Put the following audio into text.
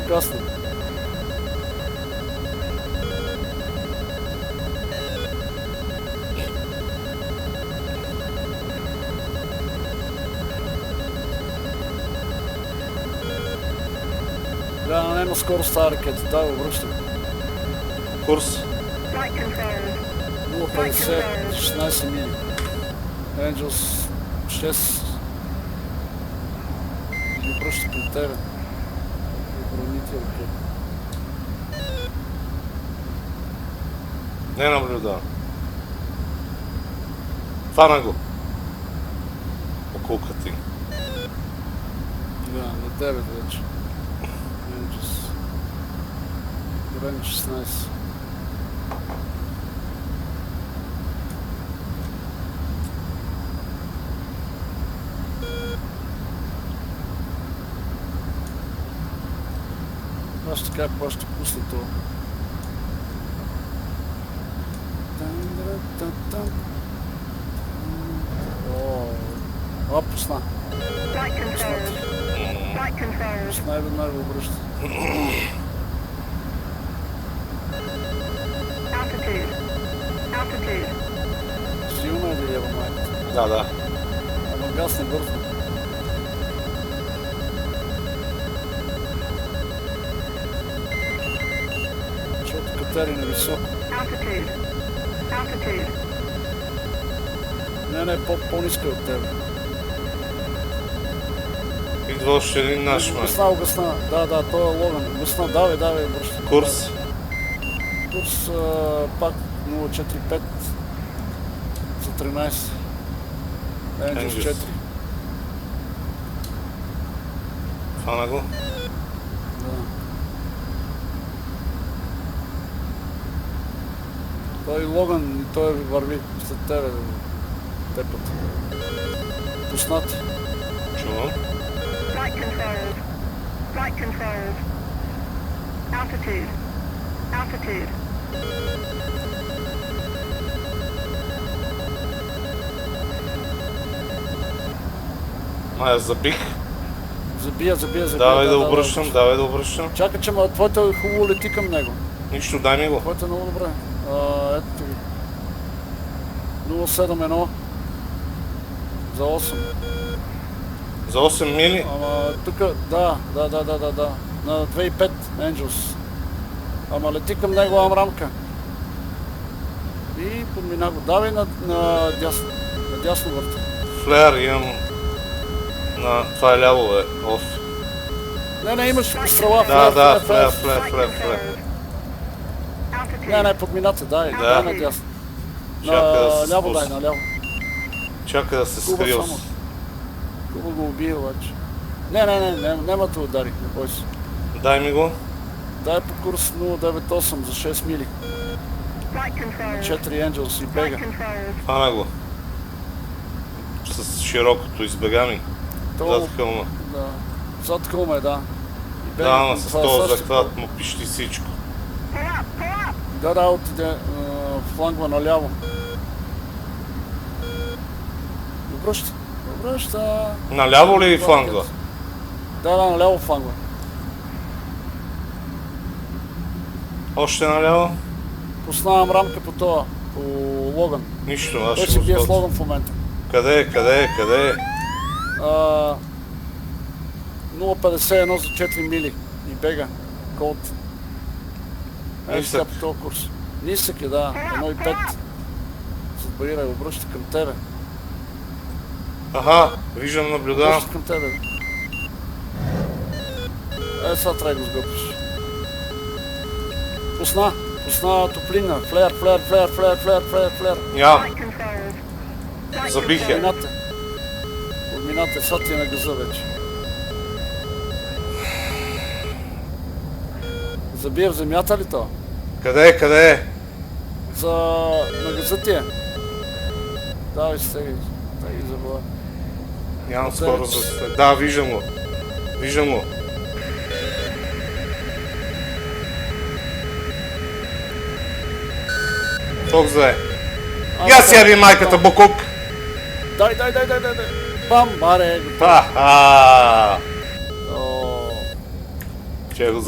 Късно. Да, няма скорост тази ракета, дай обръщай. Курс. 050, 16 мили. Angels 6. И обръща към тебе. Обороните ракета. Не наблюдавам. Фана го. Околка ти. Да, на 9 вече. Angels. Грани 16. Аз ще кажа какво ще пусне това. О, пусна. Пусна и веднага го обръща. Силна е ли ева майката? Да. Ама газ не бързо. Защото катери на високо. Не, по-ниска от тебе. Идва още един наш май. Огъсна. Да, той е Логан. Огъсна, давай, обръща. Курс. Курс пак 045 за 13. Angels 4. Фана го. Да. Той Логан и той върви след тебе. Тепът. Пуснати. Чувам. Flight controls. Altitude. Май, забих. Забия. Давай да обръщам. Чакай, че твоето хубаво лети към него. Нищо, дай ми го. Твоето е много добре. Ето ви. 071 за 8. За 8 мили? Ама тук, да. На 2,5 Angels. Ама лети към него амрамка. И подмина го. Давай на дясно върта. Флеер имам на... Това е ляво, бе. Оф. Не, имаш стрела. Да, флеер. Не, подминате, дай на дясно. Чакай да се Ляво дай, спусна. наляво. Чакай да се Куба скрил. само. Куба го убие обаче. Не, няма да удари, не бой се. Дай ми го. Дай по курс 098 за 6 мили. 4 Angels и бега. Фана го. С широкото избега ми. Зад хълма. Да. Зад хълма е, да. И бега Да, ама към с това този също. захват му пищи всичко. Да, отиде флангва наляво. Обръща. Наляво ли флангва? Да, наляво флангва. Още наляво? Поснавам рамка по това, по Логан. Нищо, аз Той ще си го бие с сготвя. Логан в момента. Къде е? 051 за 4 мили и бега. Колт. Нисък. По този курс. Нисък е, да. 1,5. Забарира и обръща към тебе. Аха, виждам, наблюдавам. Обръща към тебе. Сега трябва да го сготвиш. Пусна топлина. Флеер. Нямам. Забих я. Подминате, сега ти е на газа вече. Забие в земята ли то? Къде е? На газа ти е. Давай стегай. Тегай забава. Нямам скорост за... Да, виждам го. Фокс 2. Я си яви майката, Бокук! Дай. Бам, маре. Аха! Че го